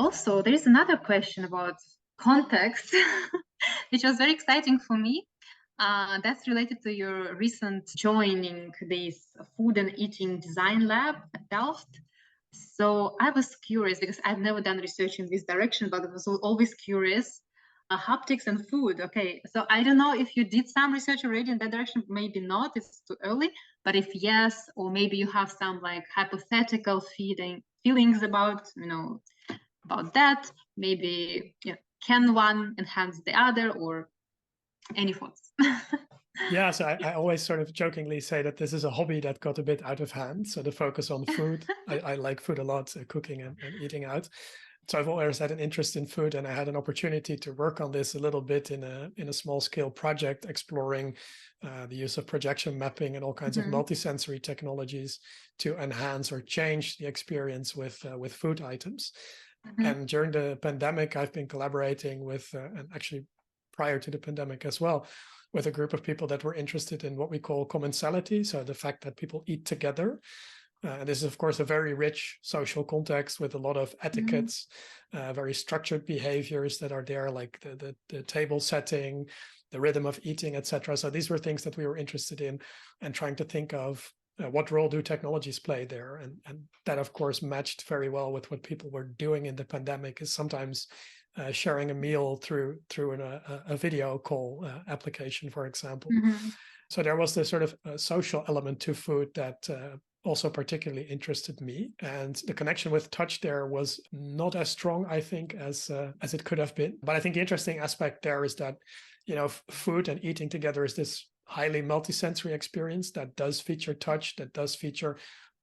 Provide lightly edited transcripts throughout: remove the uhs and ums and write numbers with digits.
also, there is another question about context, which was very exciting for me. That's related to your recent joining this food and eating design lab at Delft. So I was curious because I've never done research in this direction, but I was always curious. Haptics and food. Okay, so I don't know if you did some research already in that direction. Maybe not. It's too early. But if yes, or maybe you have some like hypothetical feelings about about that. Maybe can one enhance the other, or any thoughts? Yeah, so I always sort of jokingly say that this is a hobby that got a bit out of hand. So the focus on food, I like food a lot, cooking and eating out. So I've always had an interest in food, and I had an opportunity to work on this a little bit in a small scale project, exploring the use of projection mapping and all kinds of multisensory technologies to enhance or change the experience with food items. And during the pandemic, I've been collaborating with, and actually prior to the pandemic as well, with a group of people that were interested in what we call commensality. So the fact that people eat together. This is, of course, a very rich social context with a lot of etiquettes, very structured behaviors that are there, like the table setting, the rhythm of eating, etc. So these were things that we were interested in and trying to think of what role do technologies play there. And that, of course, matched very well with what people were doing in the pandemic, is sometimes sharing a meal through a video call application, for example. So there was this sort of social element to food that also particularly interested me, and the connection with touch there was not as strong, I think, as it could have been. But I think the interesting aspect there is that, food and eating together is this highly multisensory experience that does feature touch, that does feature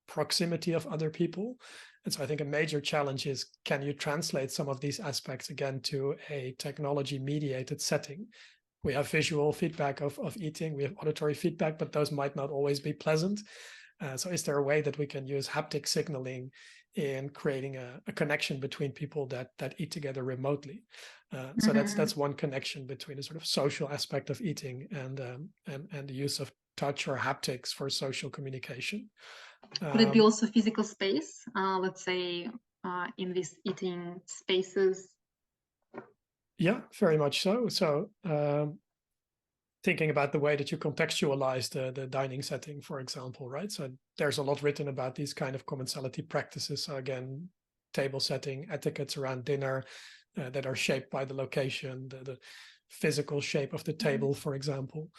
proximity of other people. And so I think a major challenge is, can you translate some of these aspects again to a technology mediated setting? We have visual feedback of eating, we have auditory feedback, but those might not always be pleasant. So is there a way that we can use haptic signaling in creating a connection between people that eat together remotely? So that's one connection between a sort of social aspect of eating and the use of touch or haptics for social communication. Could it be also physical space, let's say, in these eating spaces? Yeah, very much so. So thinking about the way that you contextualize the dining setting, for example, right? So there's a lot written about these kind of commensality practices. So again, table setting, etiquettes around dinner that are shaped by the location, the physical shape of the table, for example.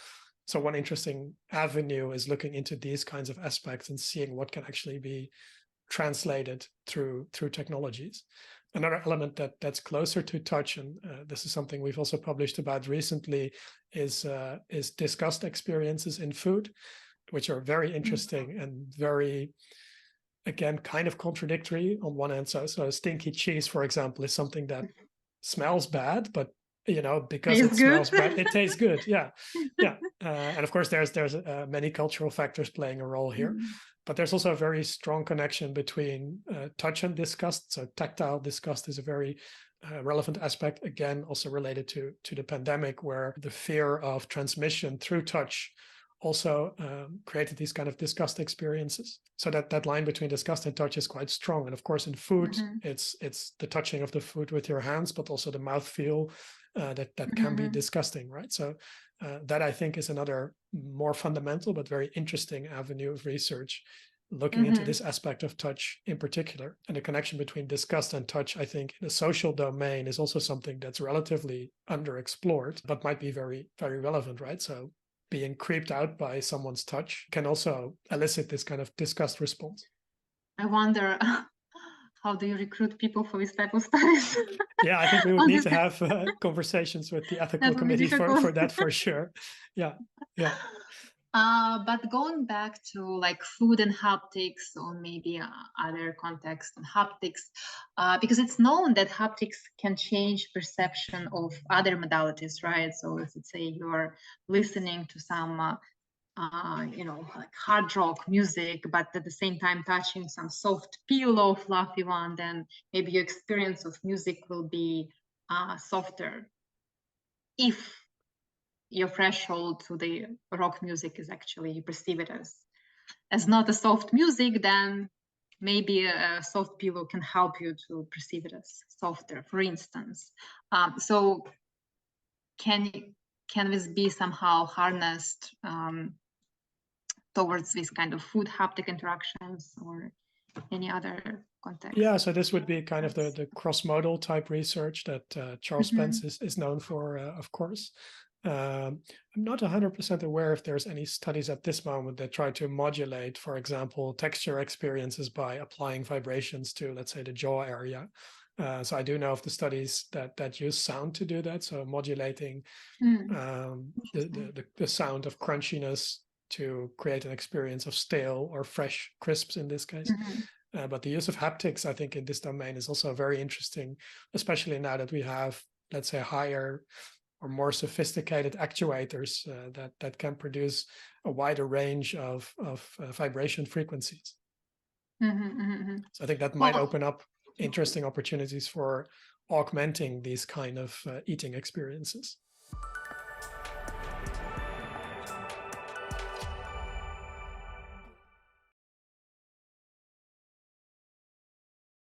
So one interesting avenue is looking into these kinds of aspects and seeing what can actually be translated through technologies. Another element that's closer to touch, and this is something we've also published about recently, is disgust experiences in food, which are very interesting and very, again, kind of contradictory on one hand. So stinky cheese, for example, is something that smells bad, but because it smells bad, it tastes good. Yeah. And of course, there's many cultural factors playing a role here. But there's also a very strong connection between touch and disgust. So tactile disgust is a very relevant aspect, again, also related to the pandemic, where the fear of transmission through touch also created these kind of disgust experiences. So that line between disgust and touch is quite strong. And of course, in food, it's the touching of the food with your hands, but also the mouthfeel that can be disgusting, right? So that, I think, is another more fundamental but very interesting avenue of research, looking into this aspect of touch in particular. And the connection between disgust and touch, I think, in the social domain is also something that's relatively underexplored, but might be very, very relevant, right? So being creeped out by someone's touch can also elicit this kind of disgust response. I wonder, how do you recruit people for this type of studies? Yeah, I think we would need to have conversations with the ethical committee for that, for sure. Yeah. But going back to like food and haptics, or maybe other context on haptics, because it's known that haptics can change perception of other modalities, right? So if let's say you're listening to some like hard rock music, but at the same time touching some soft pillow, fluffy one, then maybe your experience of music will be softer. If your threshold to the rock music is actually, you perceive it as not a soft music, then maybe a soft pillow can help you to perceive it as softer, for instance. So can this be somehow harnessed towards this kind of food haptic interactions or any other context? Yeah, so this would be kind of the cross-modal type research that Charles Spence is known for, of course. I'm not 100% aware if there's any studies at this moment that try to modulate, for example, texture experiences by applying vibrations to, let's say, the jaw area. So I do know of the studies that use sound to do that. So modulating the sound of crunchiness to create an experience of stale or fresh crisps in this case. But the use of haptics, I think, in this domain is also very interesting, especially now that we have, let's say, higher or more sophisticated actuators that can produce a wider range of vibration frequencies. So I think that might open up interesting opportunities for augmenting these kind of eating experiences.